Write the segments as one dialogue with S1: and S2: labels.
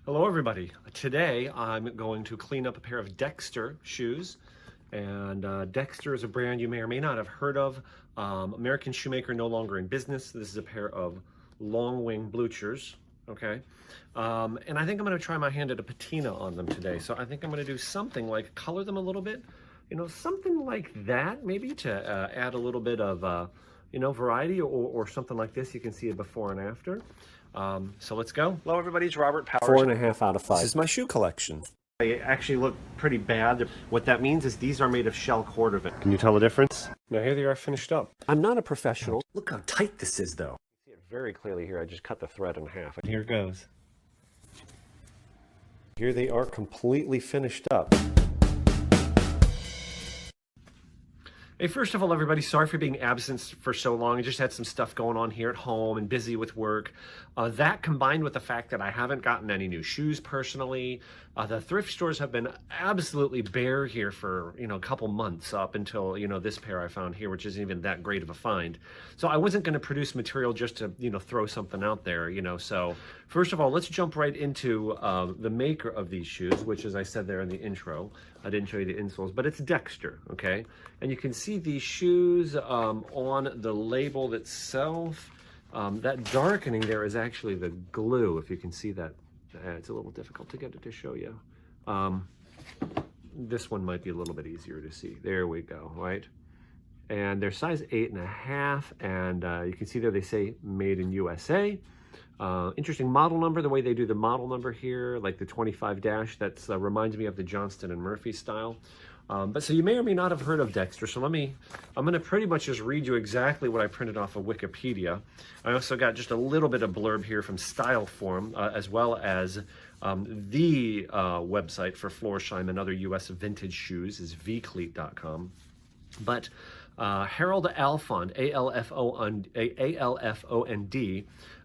S1: Hello everybody. Today I'm going to clean up a pair of Dexter shoes. And Dexter is a brand you may or may not have heard of. American shoemaker, no longer in business. This is a pair of Long Wing Bluchers, okay? And I think I'm gonna try my hand at a patina on them today. So I think I'm gonna do something like color them a little bit, something like that, maybe to add a little bit of, variety or something like this. You can see it before and after. So let's go. Hello everybody, it's Robert Powers.
S2: 4.5 out of 5.
S1: This is my shoe collection. They actually look pretty bad. What that means is these are made of shell cordovan. Can you tell the difference? Now here they are finished up.
S2: I'm not a professional. Look how tight this is though.
S1: You see it very clearly here. I just cut the thread in half. Here it goes. Here they are completely finished up. Hey, first of all, everybody, sorry for being absent for so long. I just had some stuff going on here at home and busy with work. That combined with the fact that I haven't gotten any new shoes personally. The thrift stores have been absolutely bare here for, a couple months up until, this pair I found here, which isn't even that great of a find. So I wasn't going to produce material just to, throw something out there, So first of all, let's jump right into the maker of these shoes, which, as I said there in the intro, I didn't show you the insoles, but it's Dexter, okay? And you can see these shoes on the label itself. That darkening there is actually the glue, if you can see that. It's a little difficult to get it to show you. This one might be a little bit easier to see. There we go, right? And they're size 8.5, and you can see there they say made in USA. Interesting model number, the way they do the model number here, like the 25 dash, that reminds me of the Johnston and Murphy style. But so you may or may not have heard of Dexter. So I'm going to pretty much just read you exactly what I printed off of Wikipedia. I also got just a little bit of blurb here from Styleform, as well as the website for Florsheim and other U.S. vintage shoes is vcleat.com. But Harold Alfond, A-L-F-O-N-D,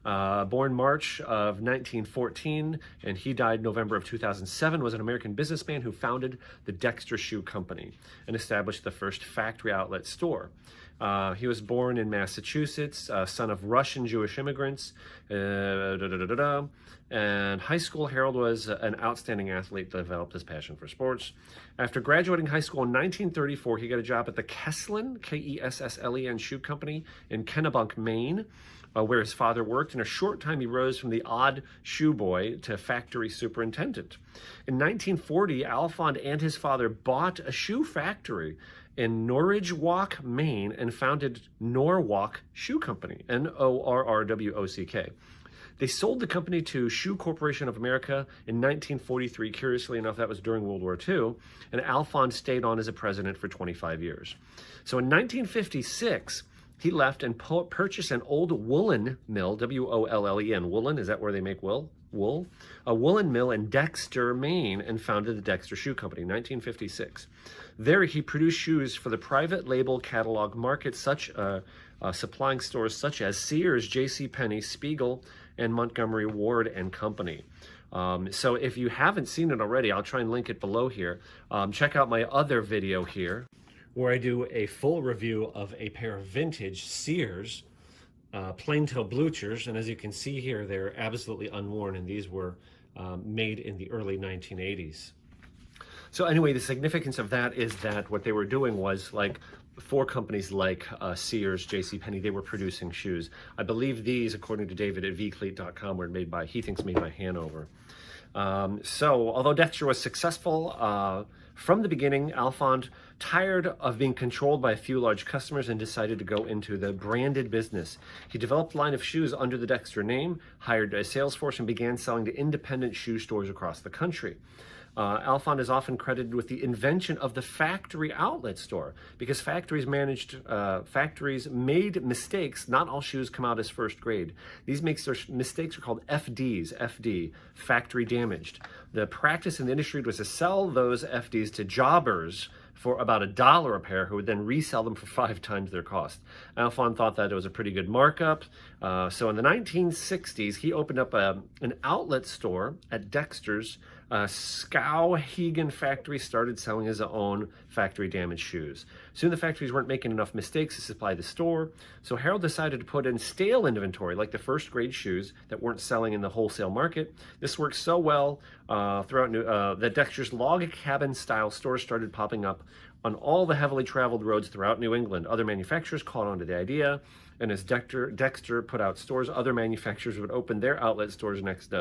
S1: born March of 1914, and he died November of 2007, was an American businessman who founded the Dexter Shoe Company and established the first factory outlet store. He was born in Massachusetts, son of Russian Jewish immigrants. And high school, Harold was an outstanding athlete that developed his passion for sports. After graduating high school in 1934, he got a job at the Keslen, K-E-S-S-L-E-N Shoe Company in Kennebunk, Maine, where his father worked. In a short time, he rose from the odd shoe boy to factory superintendent. In 1940, Alfond and his father bought a shoe factory in Norridgewock, Maine, and founded Norwalk Shoe Company, N-O-R-R-W-O-C-K. They sold the company to Shoe Corporation of America in 1943. Curiously enough, that was during World War II, and Alfond stayed on as a president for 25 years. So in 1956, he left and purchased an old woolen mill, W-O-L-L-E-N. Woolen, is that where they make wool? Wool? A woolen mill in Dexter, Maine, and founded the Dexter Shoe Company, 1956. There, he produced shoes for the private label catalog market, supplying stores such as Sears, JCPenney, Spiegel, and Montgomery Ward and Company. So if you haven't seen it already, I'll try and link it below here. Check out my other video here, where I do a full review of a pair of vintage Sears plain toe Bluchers, and as you can see here, they're absolutely unworn, and these were made in the early 1980s. So anyway, the significance of that is that what they were doing was, like, for companies like Sears, JCPenney, they were producing shoes. I believe these, according to David at vcleat.com, were made by, he thinks, made by Hanover. So although Dexter was successful from the beginning, Alfond tired of being controlled by a few large customers and decided to go into the branded business. He developed a line of shoes under the Dexter name, hired a sales force, and began selling to independent shoe stores across the country. Alfond is often credited with the invention of the factory outlet store, because factories made mistakes. Not all shoes come out as first grade. These mistakes are called FDs, FD, factory damaged. The practice in the industry was to sell those FDs to jobbers for about $1 a pair, who would then resell them for 5 times their cost. Alfond thought that it was a pretty good markup. So in the 1960s, he opened up an outlet store at Dexter's Skowhegan factory started selling his own factory damaged shoes. Soon the factories weren't making enough mistakes to supply the store, so Harold decided to put in stale inventory, like the first grade shoes that weren't selling in the wholesale market. This worked so well that Dexter's log cabin style stores started popping up on all the heavily traveled roads throughout New England. Other manufacturers caught on to the idea, and as Dexter put out stores, other manufacturers would open their outlet stores next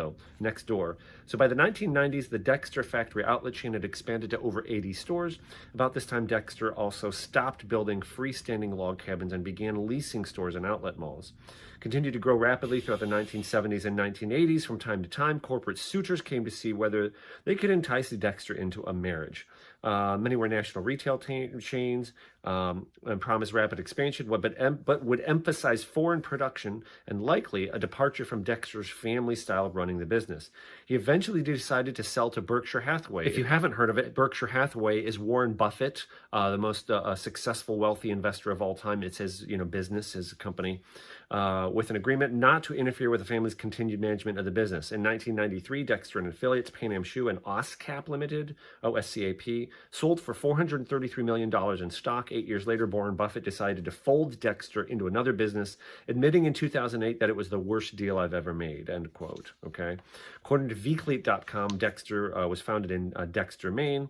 S1: door. So by the 1990s, the Dexter factory outlet chain had expanded to over 80 stores. About this time, Dexter also stopped building freestanding log cabins and began leasing stores and outlet malls. Continued to grow rapidly throughout the 1970s and 1980s. From time to time, corporate suitors came to see whether they could entice Dexter into a marriage. Many were national retail chains and promised rapid expansion, but would emphasize foreign production and likely a departure from Dexter's family style of running the business. He eventually decided to sell to Berkshire Hathaway. If you haven't heard of it, Berkshire Hathaway is Warren Buffett, the most successful, wealthy investor of all time. It's his business, his company, with an agreement not to interfere with the family's continued management of the business. In 1993, Dexter and affiliates, Pan Am Shoe and OSCAP Limited, OSCAP, sold for $433 million in stock. 8 years later, Warren Buffett decided to fold Dexter into another business, admitting in 2008 that it was the worst deal I've ever made, end quote. Okay. According to vcleat.com, Dexter was founded in Dexter, Maine,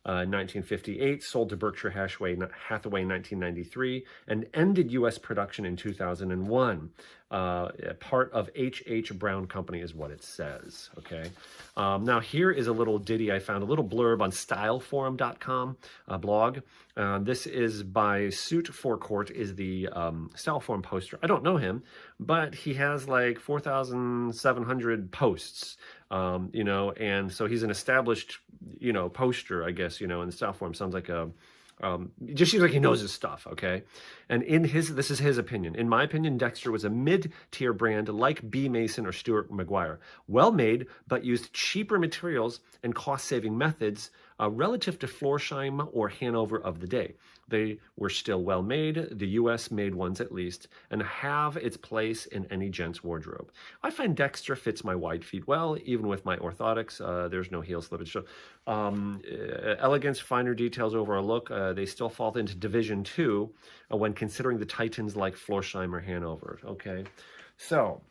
S1: 1958, sold to Berkshire Hathaway in 1993, and ended U.S. production in 2001. Part of H.H. Brown Company is what it says, okay? Now, here is a little ditty I found, a little blurb on styleforum.com blog. This is by Suit Forecourt, is the Styleforum poster. I don't know him, but he has like 4,700 posts, and so he's an established, poster, I guess, in the Styleforum. Sounds like just seems like he knows his stuff, okay? And this is his opinion. In my opinion, Dexter was a mid-tier brand like B. Mason or Stuart McGuire. Well-made, but used cheaper materials and cost-saving methods relative to Florsheim or Hanover of the day. They were still well-made, the U.S. made ones at least, and have its place in any gent's wardrobe. I find Dexter fits my wide feet well, even with my orthotics. There's no heel slippage. So, elegance, finer details over a look, they still fall into Division 2 when considering the titans like Florsheim or Hanover. Okay, so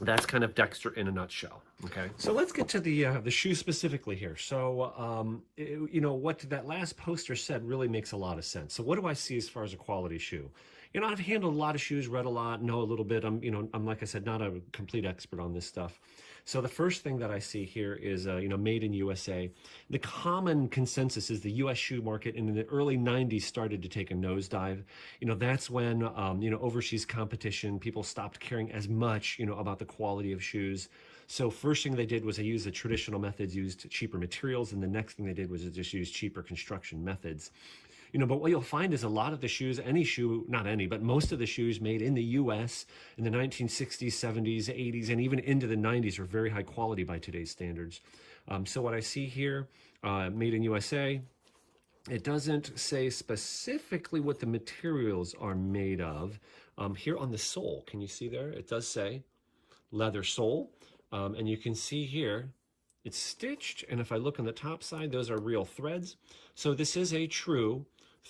S1: that's kind of Dexter in a nutshell. Okay, so let's get to the shoe specifically here. So, what that last poster said really makes a lot of sense. So, what do I see as far as a quality shoe? I've handled a lot of shoes, read a lot, know a little bit. I'm like I said, not a complete expert on this stuff. So the first thing that I see here is, made in USA. The common consensus is the U.S. shoe market in the early 90s started to take a nosedive. That's when, overseas competition, people stopped caring as much, about the quality of shoes. So first thing they did was they used the traditional methods, used cheaper materials, and the next thing they did was just use cheaper construction methods. But what you'll find is a lot of the shoes, not any, but most of the shoes made in the U.S. in the 1960s, 70s, 80s, and even into the 90s are very high quality by today's standards. So what I see here, made in USA, it doesn't say specifically what the materials are made of. Here on the sole, can you see there? It does say leather sole, and you can see here, it's stitched, and if I look on the top side, those are real threads. So this is a true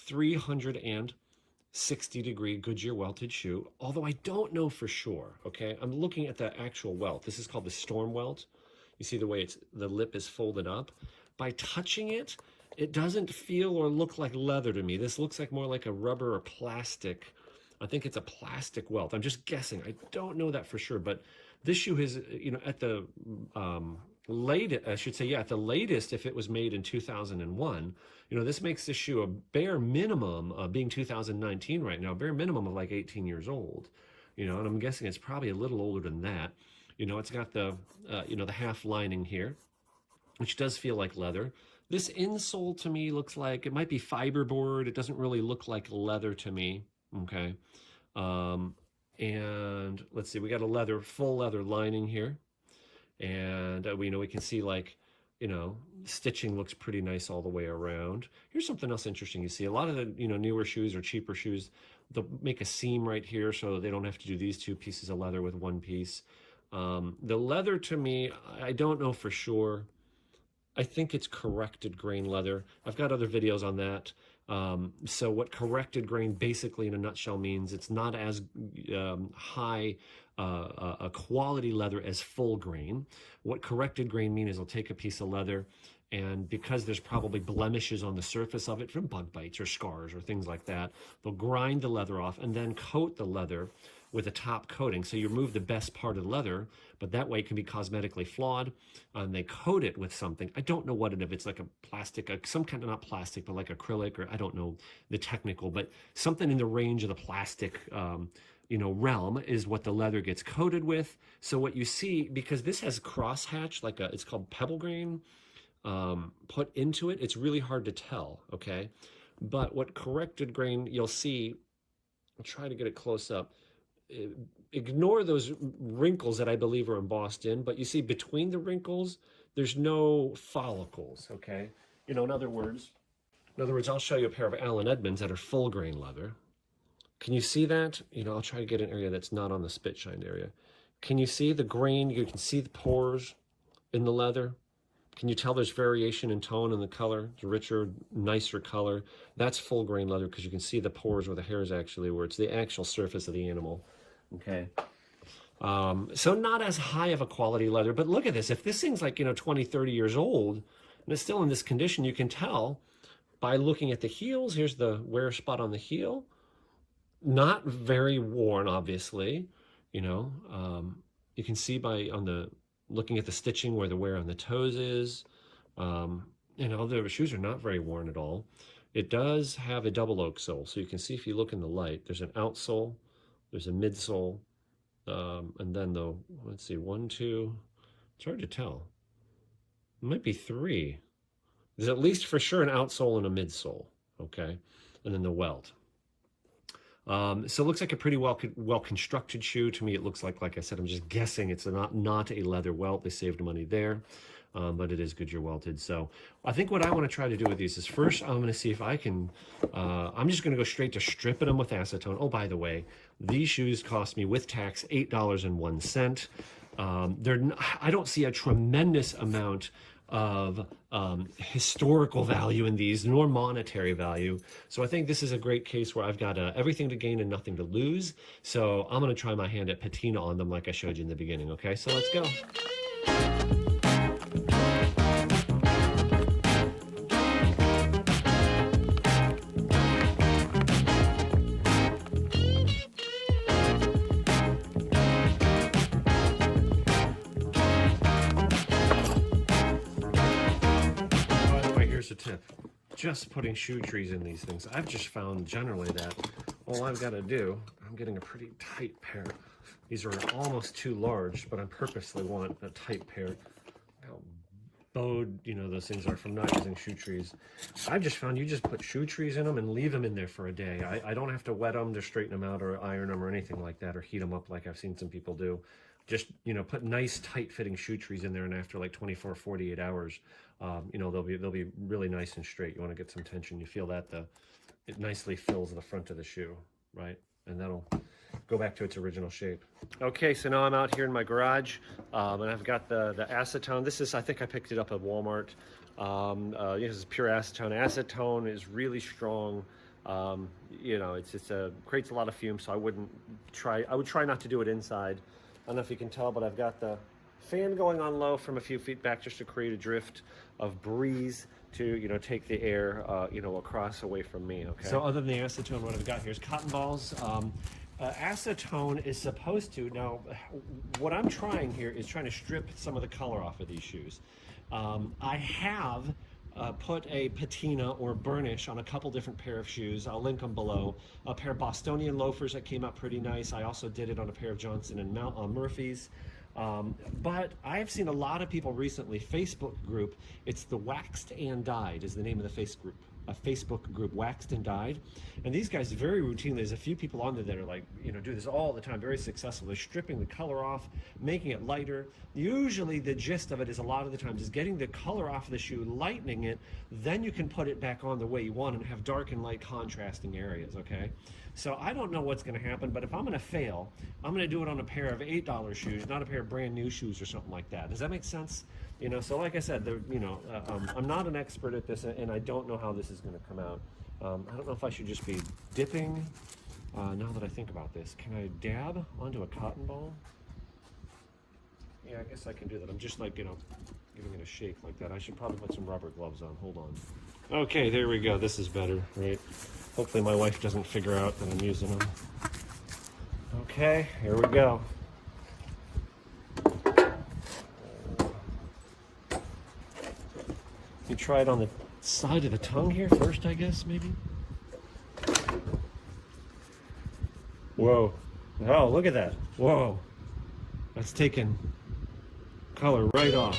S1: 360-degree Goodyear welted shoe, although I don't know for sure, okay? I'm looking at the actual welt. This is called the storm welt. You see the way the lip is folded up. By touching it, it doesn't feel or look like leather to me. This looks like more like a rubber or plastic. I think it's a plastic welt. I'm just guessing. I don't know that for sure, but this shoe is, at the at the latest, if it was made in 2001, this makes this shoe a bare minimum, being 2019 right now, bare minimum of like 18 years old, and I'm guessing it's probably a little older than that. It's got the, the half lining here, which does feel like leather. This insole to me looks like it might be fiberboard. It doesn't really look like leather to me. Okay. And let's see, we got a full leather lining here. And we can see stitching looks pretty nice all the way around. Here's something else interesting. You see a lot of the, newer shoes or cheaper shoes, they'll make a seam right here so they don't have to do these two pieces of leather with one piece. The leather to me, I don't know for sure. I think it's corrected grain leather. I've got other videos on that. So what corrected grain basically in a nutshell means, it's not as high a quality leather as full grain. What corrected grain means is they'll take a piece of leather, and because there's probably blemishes on the surface of it from bug bites or scars or things like that, they'll grind the leather off and then coat the leather with a top coating. So you remove the best part of the leather, but that way it can be cosmetically flawed. And they coat it with something. I don't know what it is. If it's like a plastic, some kind of, not plastic, but like acrylic, or I don't know the technical, but something in the range of the plastic, realm is what the leather gets coated with. So what you see, because this has crosshatch, it's called pebble grain, put into it, it's really hard to tell, okay? But what corrected grain, you'll see, I'll try to get it close up. Ignore those wrinkles that I believe are embossed in, but you see between the wrinkles, there's no follicles, okay? In other words, I'll show you a pair of Allen Edmonds that are full grain leather. Can you see that? I'll try to get an area that's not on the spit shined area. Can you see the grain? You can see the pores in the leather. Can you tell there's variation in tone and the color? It's a richer, nicer color. That's full grain leather because you can see the pores where the hairs actually were. It's the actual surface of the animal. Okay. So not as high of a quality leather, but look at this. If this thing's like, 20, 30 years old and it's still in this condition, you can tell by looking at the heels. Here's the wear spot on the heel. Not very worn, obviously. You can see looking at the stitching where the wear on the toes is. The shoes are not very worn at all. It does have a double oak sole. So you can see if you look in the light, there's an outsole, there's a midsole, and then let's see, 1, 2, it's hard to tell. It might be 3. There's at least for sure an outsole and a midsole, okay? And then the welt. So it looks like a pretty well constructed shoe. To me, it looks like I said, I'm just guessing it's not a leather welt. They saved money there, but it is Goodyear welted. So I think what I want to try to do with these is first, I'm going to see if I can, I'm just going to go straight to stripping them with acetone. Oh, by the way, these shoes cost me with tax $8.01. I don't see a tremendous amount of historical value in these, nor monetary value. So I think this is a great case where I've got everything to gain and nothing to lose. So I'm going to try my hand at patina on them like I showed you in the beginning. Okay, so let's go. A tip, just putting shoe trees in these things. I've just found generally that all I've got to do, I'm getting a pretty tight pair. These are almost too large, but I purposely want a tight pair. How bowed, those things are from not using shoe trees. I've just found you just put shoe trees in them and leave them in there for a day. I don't have to wet them to straighten them out or iron them or anything like that, or heat them up like I've seen some people do. Just, put nice tight fitting shoe trees in there, and after like 24, 48 hours, they'll be really nice and straight. You want to get some tension. You feel that it nicely fills the front of the shoe, right? And that'll go back to its original shape. Okay, so now I'm out here in my garage, and I've got the acetone. I think I picked it up at Walmart. This is pure acetone. Acetone is really strong. It's creates a lot of fumes, so I would try not to do it inside. I don't know if you can tell, but I've got the fan going on low from a few feet back just to create a drift of breeze to, take the air, across away from me, okay? So other than the acetone, what I've got here is cotton balls. Acetone is supposed to, now, what I'm trying here is trying to strip some of the color off of these shoes. I have put a patina or burnish on a couple different pair of shoes. I'll link them below. A pair of Bostonian loafers that came out pretty nice. I also did it on a pair of Johnson and Murphy's. But I've seen a lot of people recently, Facebook group, it's the Waxed and Dyed is the name of the Facebook group, Waxed and Dyed. And these guys very routinely, there's a few people on there that are like, do this all the time, very successful. They're stripping the color off, making it lighter. Usually the gist of it is a lot of the times is getting the color off of the shoe, lightening it, then you can put it back on the way you want and have dark and light contrasting areas, okay? So I don't know what's going to happen, but if I'm going to fail, I'm going to do it on a pair of $8 shoes, not a pair of brand new shoes or something like that. Does that make sense? You know, so like I said, I'm not an expert at this, and I don't know how this is going to come out. I don't know if I should just be dipping. Now that I think about this, can I dab onto a cotton ball? Yeah, I guess I can do that. I'm just like, giving it a shake like that. I should probably put some rubber gloves on. Hold on. Okay, there we go. This is better, right? Hopefully my wife doesn't figure out that I'm using them. Okay, here we go. You try it on the side of the tongue here first, I guess, maybe? Whoa. Oh, look at that. Whoa. That's taking color right off.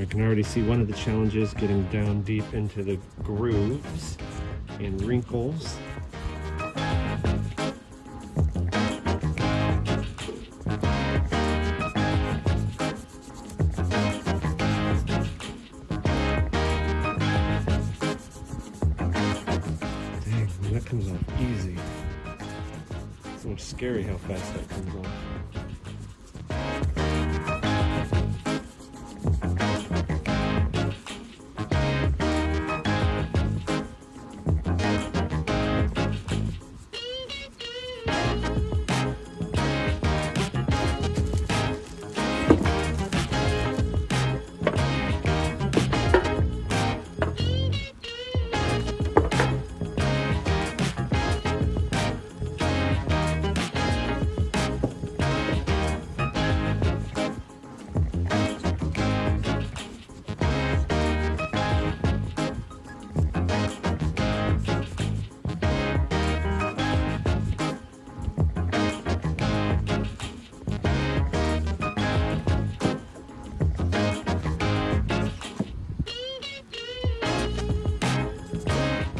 S1: I can already see one of the challenges getting down deep into the grooves and wrinkles. Dang, man, that comes off easy. It's almost scary how fast that comes off.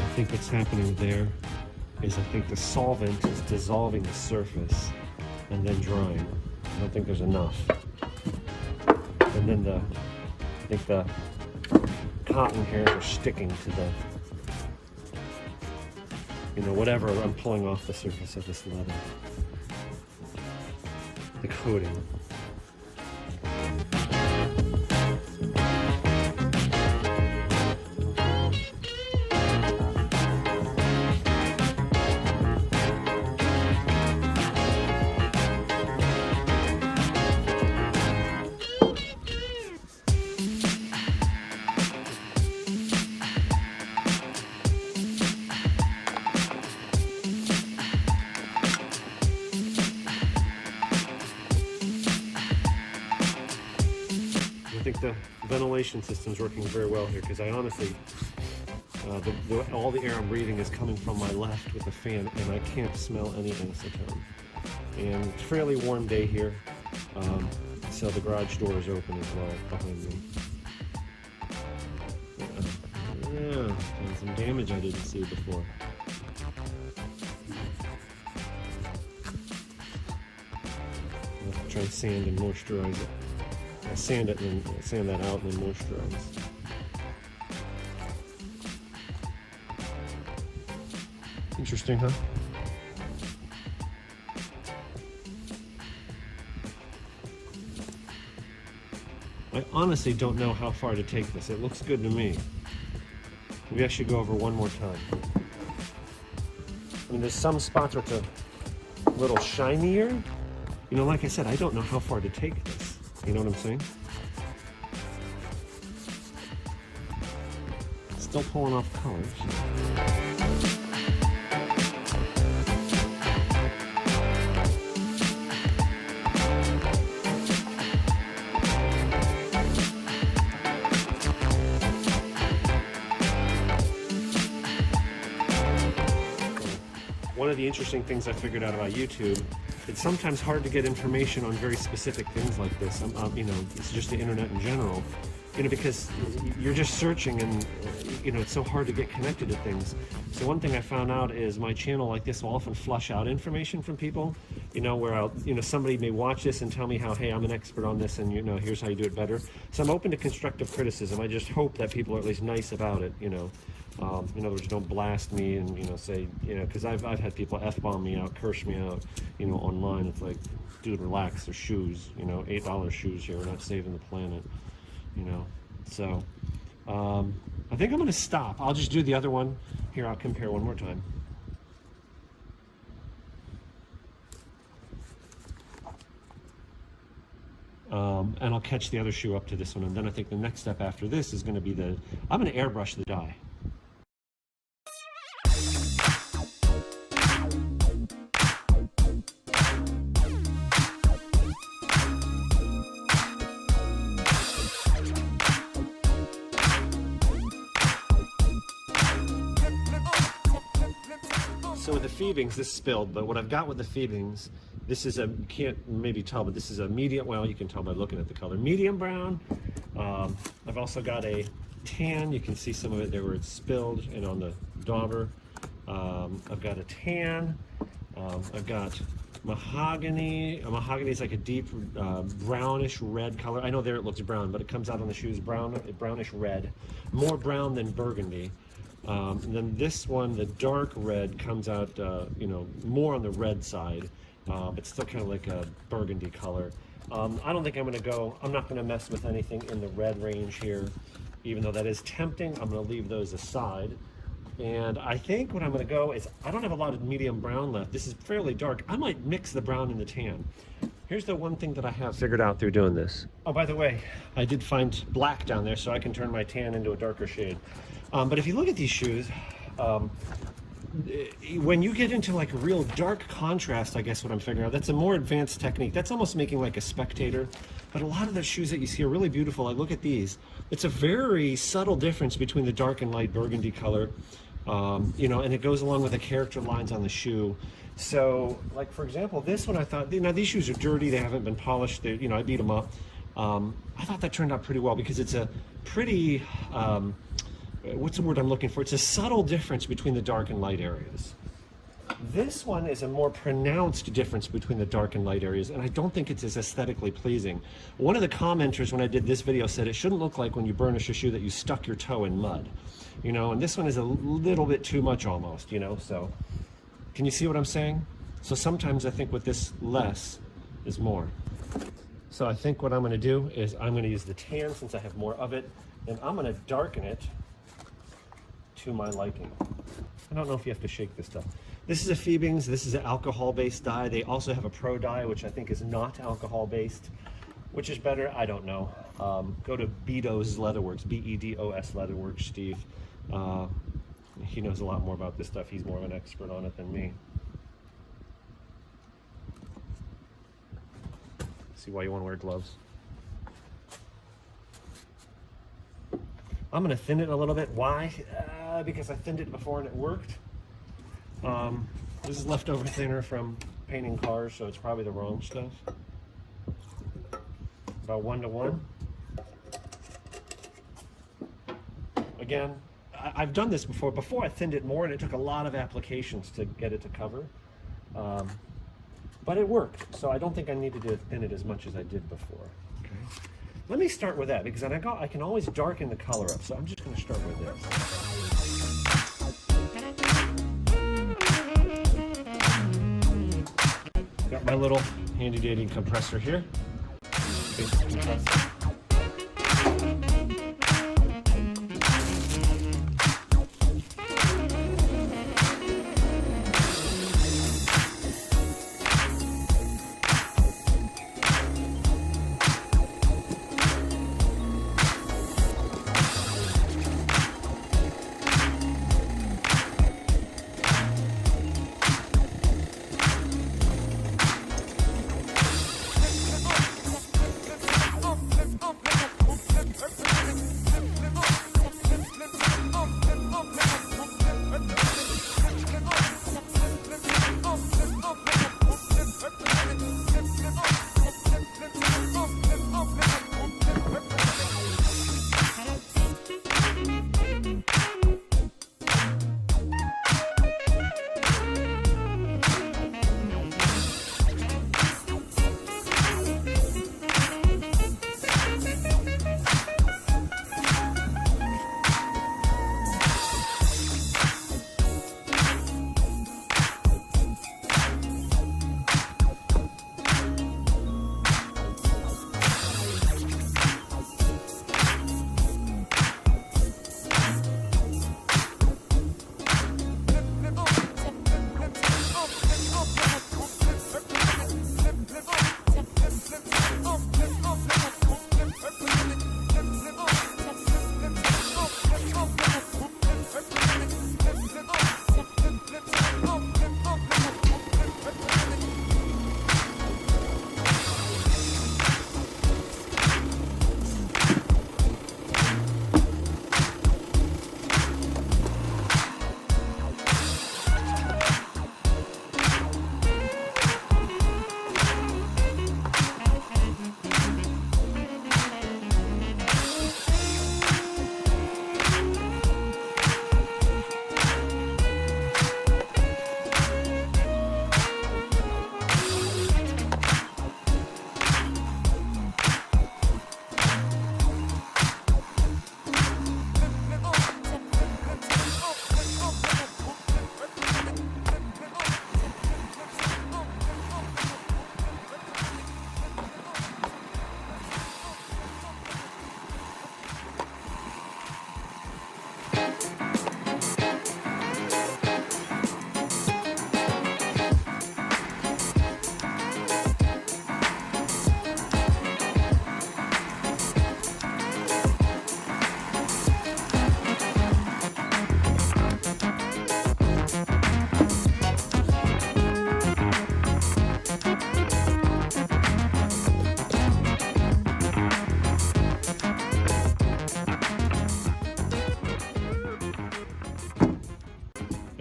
S1: I think what's happening there is I think the solvent is dissolving the surface and then drying. I don't think there's enough. And then I think the cotton hairs are sticking to the, whatever I'm pulling off the surface of this leather. The coating. I think the ventilation system is working very well here because I honestly, all the air I'm breathing is coming from my left with the fan, and I can't smell any acetone. And it's a fairly warm day here, so the garage door is open as well behind me. Yeah, and some damage I didn't see before. I'll have to try and sand and moisturize it. I sand it and then sand that out and then moisturize. Interesting, huh? I honestly don't know how far to take this. It looks good to me. Maybe I should go over one more time. I mean, there's some spots where it's a little shinier. Like I said, I don't know how far to take this. You know what I'm saying? Still pulling off colors. one of the interesting things I figured out about YouTube, it's sometimes hard to get information on very specific things like this. You know, it's just the internet in general. You know, because you're just searching and, you know, it's so hard to get connected to things. So one thing I found out is my channel like this will often flush out information from people, you know, where I'll, you know, somebody may watch this and tell me how, hey, I'm an expert on this and, you know, here's how you do it better. So I'm open to constructive criticism. I just hope that people are at least nice about it, you know. In other words, don't blast me and, you know, say, you know, because I've had people F-bomb me out, curse me out, you know, online. It's like, dude, relax, they're shoes, you know, $8 shoes here, we're not saving the planet. You know, so I think I'm going to stop. I'll just do the other one. Here, I'll compare one more time. And I'll catch the other shoe up to this one. And then I think the next step after this is going to be I'm going to airbrush the dye. So with the Phoebings, this spilled, but what I've got with the Phoebings, this is you can't maybe tell, but this is a medium, well, you can tell by looking at the color, medium brown. I've also got a tan, you can see some of it there where it's spilled, and on the dauber. I've got a tan, I've got mahogany. Mahogany is like a deep brownish red color. I know there it looks brown, but it comes out on the shoes brownish red, more brown than burgundy. And then this one, the dark red, comes out, you know, more on the red side, but still kind of like a burgundy color. I don't think I'm not going to mess with anything in the red range here, even though that is tempting. I'm going to leave those aside. And I think what I'm going to go is, I don't have a lot of medium brown left. This is fairly dark. I might mix the brown and the tan. Here's the one thing that I have figured out through doing this. Oh, by the way, I did find black down there, so I can turn my tan into a darker shade. But if you look at these shoes, when you get into like a real dark contrast, I guess what I'm figuring out, that's a more advanced technique. That's almost making like a spectator. But a lot of the shoes that you see are really beautiful. Like, look at these. It's a very subtle difference between the dark and light burgundy color, you know, and it goes along with the character lines on the shoe. So, like, for example, this one I thought, you know, these shoes are dirty. They haven't been polished. You know, I beat them up. I thought that turned out pretty well because it's a pretty... what's the word I'm looking for? It's a subtle difference between the dark and light areas. This one is a more pronounced difference between the dark and light areas, and I don't think it's as aesthetically pleasing. One of the commenters when I did this video said it shouldn't look like when you burnish a shoe that you stuck your toe in mud, you know, and this one is a little bit too much almost, you know, so can you see what I'm saying? So sometimes I think with this less is more. So I think what I'm going to do is I'm going to use the tan since I have more of it, and I'm going to darken it to my liking. I don't know if you have to shake this stuff. This is a Phoebings. This is an alcohol-based dye. They also have a pro dye, which I think is not alcohol-based. Which is better? I don't know. Go to Bedos Leatherworks, B-E-D-O-S Leatherworks, Steve. He knows a lot more about this stuff. He's more of an expert on it than me. See why you want to wear gloves. I'm going to thin it a little bit. Why? Because I thinned it before and it worked. This is leftover thinner from painting cars, so it's probably the wrong stuff. About 1 to 1. Again, I've done this before. Before I thinned it more, and it took a lot of applications to get it to cover. But it worked, so I don't think I needed to thin it as much as I did before. Okay. Let me start with that, because I can always darken the color up, so I'm just going to start with this. Got my little handy-dandy compressor here.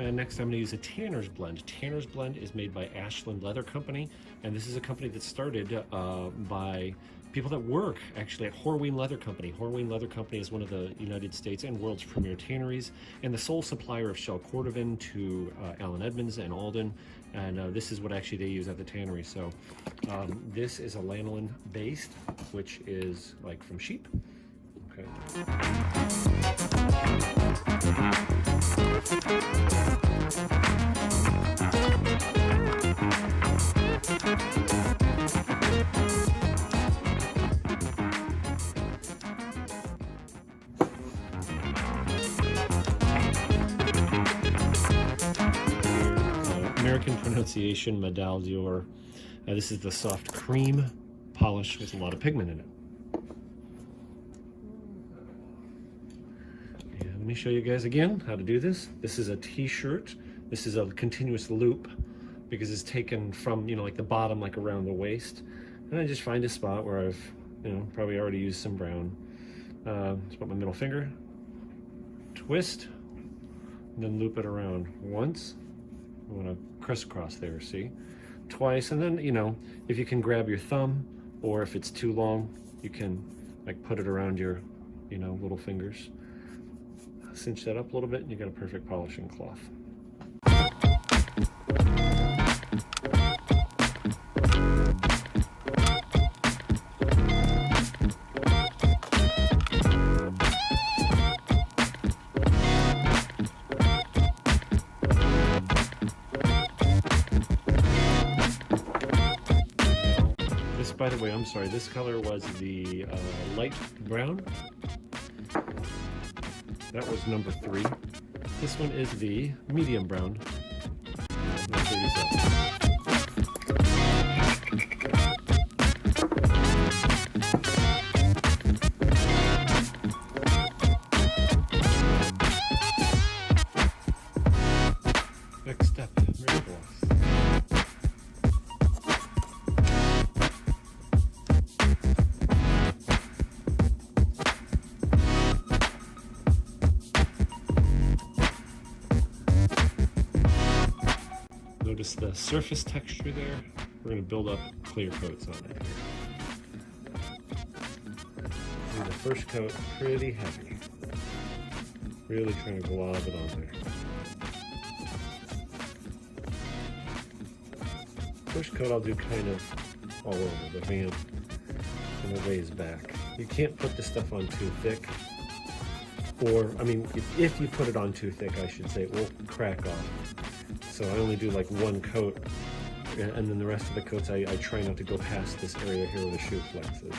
S1: And next I'm going to use a Tanner's Blend. Tanner's Blend is made by Ashland Leather Company, and this is a company that started by people that work actually at Horween Leather Company. Horween Leather Company is one of the United States and world's premier tanneries, and the sole supplier of shell cordovan to Allen Edmonds and Alden, and this is what actually they use at the tannery. So this is a lanolin based, which is like from sheep. Okay. American pronunciation, Medal d'Or. This is the soft cream polish with a lot of pigment in it. And let me show you guys again how to do this. This is a t-shirt. This is a continuous loop because it's taken from, like the bottom, like around the waist. And I just find a spot where I've, probably already used some brown. Just put my middle finger, twist, and then loop it around once. I want to crisscross there, see? Twice, and then, if you can grab your thumb, or if it's too long, you can like put it around your, little fingers. Cinch that up a little bit, and you got a perfect polishing cloth. By the way, I'm sorry, this color was the light brown. That was number 3. This one is the medium brown. Next step, mirror gloss. Notice the surface texture there. We're going to build up clear coats on it. And the first coat pretty heavy. Really trying to glob it on there. First coat I'll do kind of all over the vamp and a ways back. You can't put the stuff on too thick. Or, if you put it on too thick, I should say, it will crack off. So I only do like one coat, and then the rest of the coats I try not to go past this area here where the shoe flexes.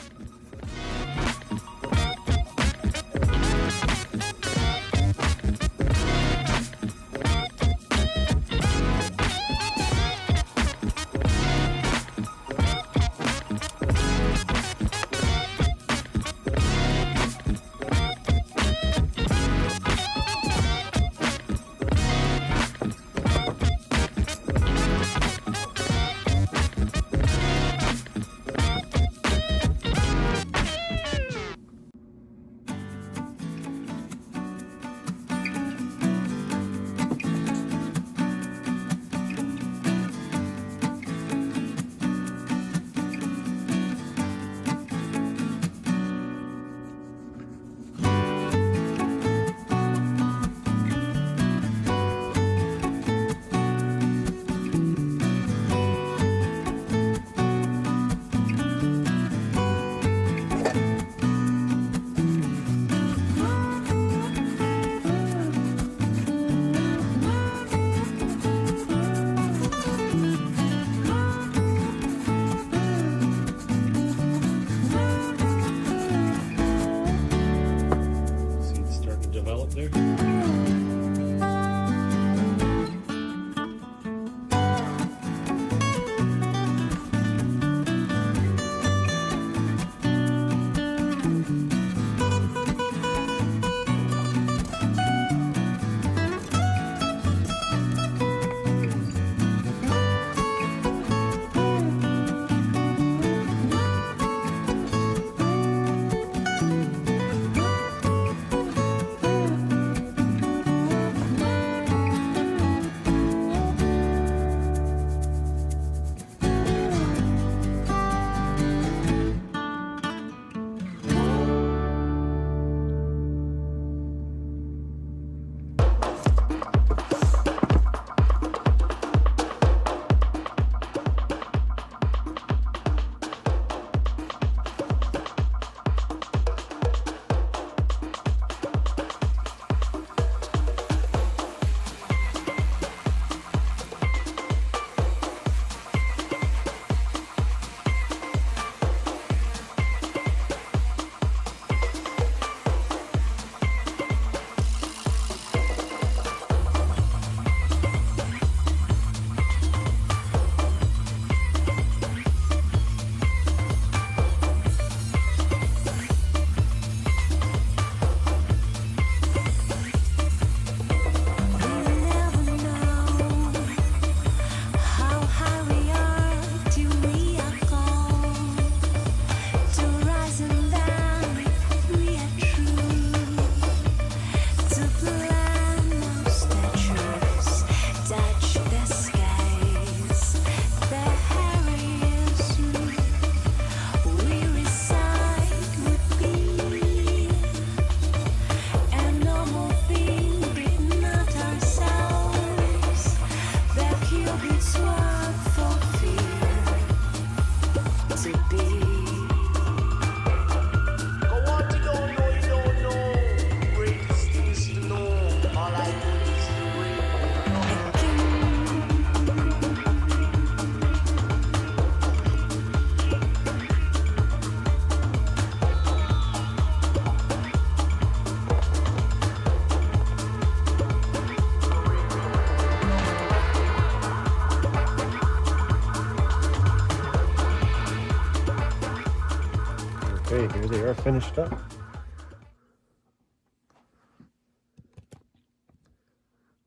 S1: they are finished up.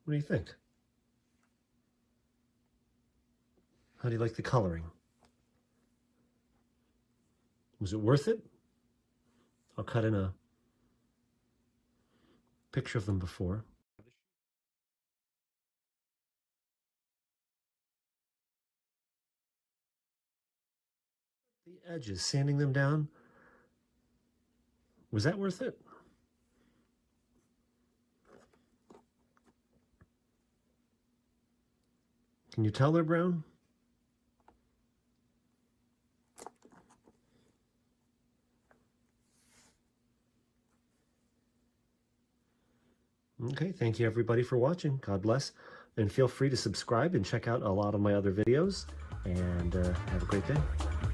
S1: What do you think? How do you like the coloring? Was it worth it? I'll cut in a picture of them before. The edges, sanding them down. Was that worth it? Can you tell they're brown? Okay, thank you everybody for watching. God bless. And feel free to subscribe and check out a lot of my other videos. And have a great day.